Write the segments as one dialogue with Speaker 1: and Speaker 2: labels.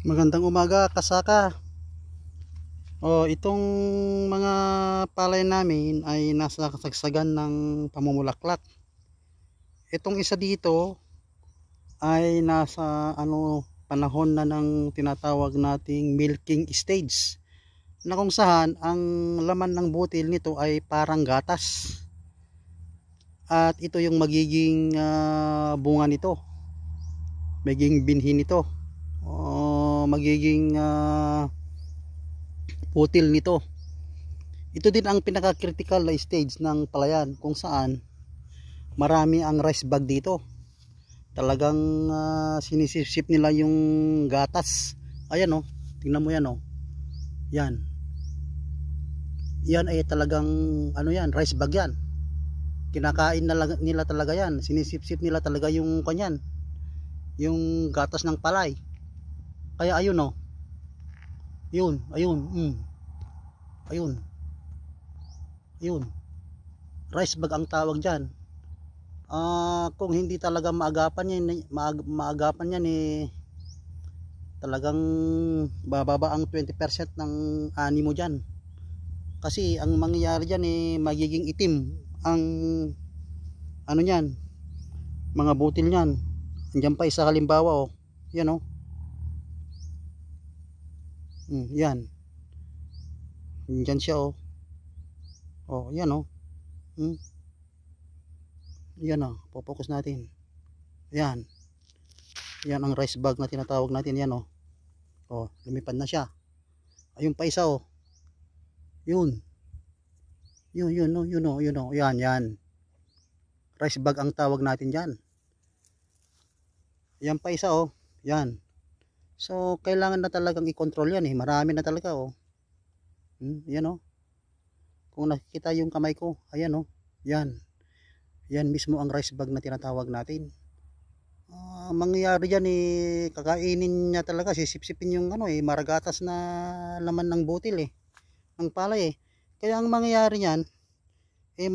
Speaker 1: Magandang umaga, kasaka. Itong mga palay namin ay nasa kasagsagan ng pamumulaklak. Itong isa dito ay nasa panahon na ng tinatawag nating milking stage, na kung saan ang laman ng butil nito ay parang gatas. At ito yung magiging bunga nito, magiging binhi nito, magiging butil nito. Ito din ang pinaka-critical na stage ng palayan, kung saan marami ang rice bag dito. Talagang sinisip-sip nila yung gatas. Ayan tingnan mo yan Yan. Yan ay talagang yan, rice bag yan. Kinakain nila talaga yan. Sinisip-sip nila talaga yung kanyan, yung gatas ng palay. Kaya ayun Yun, ayun. Ayun. Rice bag ang tawag diyan. Kung hindi talaga maagapan yan talagang bababa ang 20% ng ani mo diyan. Kasi ang mangyayari diyan magiging itim ang niyan, mga butil niyan. Andiyan pa isa halimbawa yan yan. Diyan siya yan yan popokus natin. Yan ang rice bag na tinatawag natin. Yan lumipad na siya. Ayun pa isa yun yan rice bag ang tawag natin diyan. Yan pa isa yan. So kailangan na talagang i-control yan marami na talaga yan kung nakikita yung kamay ko, ayan yan mismo ang rice bag na tinatawag natin. Mangyayari dyan kakainin niya talaga, sisipsipin yung maragatas na laman ng butil ng palay kaya ang mangyayari niyan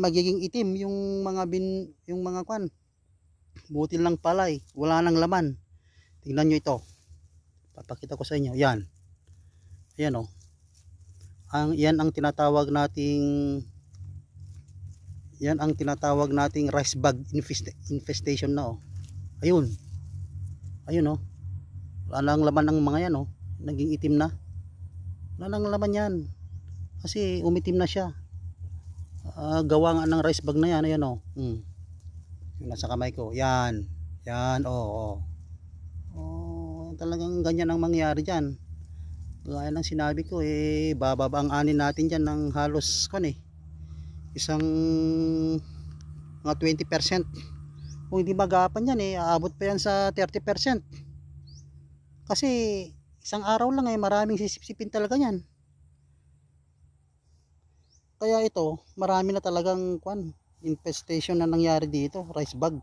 Speaker 1: magiging itim yung mga butil ng palay, wala nang laman. Tingnan nyo ito, papakita ko sa inyo. Yan ayan yan ang tinatawag nating rice bag infestation na ayun wala nang laman ng mga yan naging itim na, wala nang laman yan kasi umitim na siya. Gawa nga ng rice bag na yan. Ayan yung nasa kamay ko yan talagang ganyan ang mangyayari dyan. Gaya ng sinabi ko bababa ang anin natin dyan ng halos isang mga 20%. Kung hindi magapan yan aabot pa yan sa 30%. Kasi isang araw lang maraming sisipsipin talaga yan. Kaya ito marami na talagang infestation na nangyari dito, rice bag.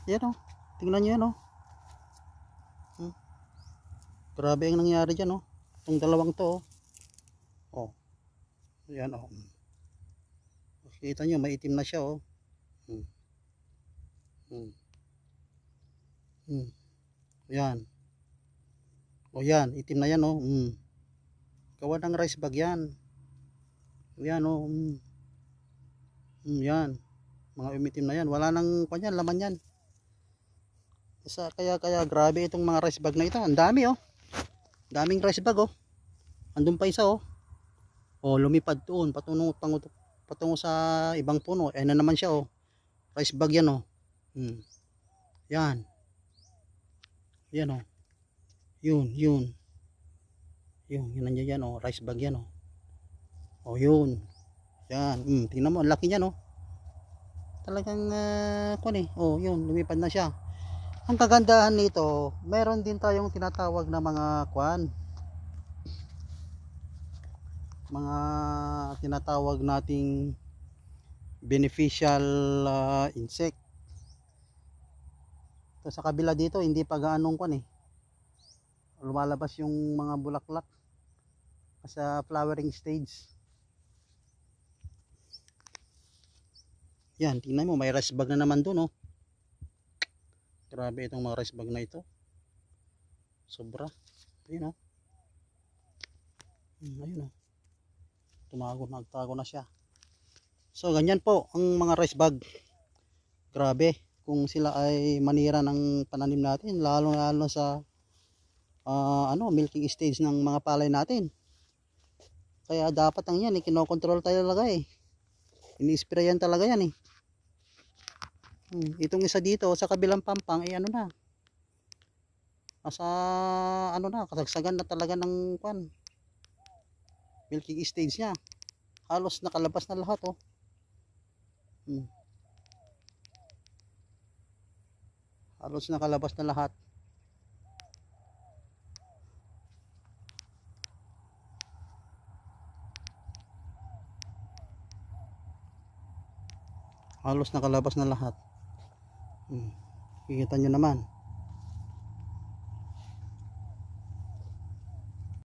Speaker 1: Yan tingnan nyo yan grabe ang nangyari dyan itong dalawang to yan kita nyo maitim na siya yan yan itim na yan gawa ng rice bag yan. Yan yan mga umitim na yan, wala nang laman yan. Kaya grabe itong mga rice bag na ito. Ang dami daming rice bag andun pa isa lumipad doon patungo sa ibang puno. Na naman siya rice bag yan yan yun nandiyan yan rice bag yan yun yan tingnan mo ang laki niyan talagang yun lumipad na siya. Ang kagandahan nito, meron din tayong tinatawag na mga tinatawag nating beneficial insect. So, sa kabila dito hindi pa gaanong lumalabas yung mga bulaklak sa flowering stage. Yan, tingnan mo may rice bag na naman dun Grabe itong mga rice bag na ito. Sobra. Ayun oh. Ayun oh. Nagtago na siya. So ganyan po ang mga rice bag. Grabe kung sila ay manira ng pananim natin, lalo sa milking stage ng mga palay natin. Kaya dapat ang yan, kinokontrol tayo talaga eh. Ini-sprayan talaga yan eh. Itong isa dito sa kabilang pampang ay kasagsagan na talaga ng milking stage niya. Halos nakalabas na lahat oh. Halos nakalabas na lahat. Halos nakalabas na lahat. Kikita nyo naman.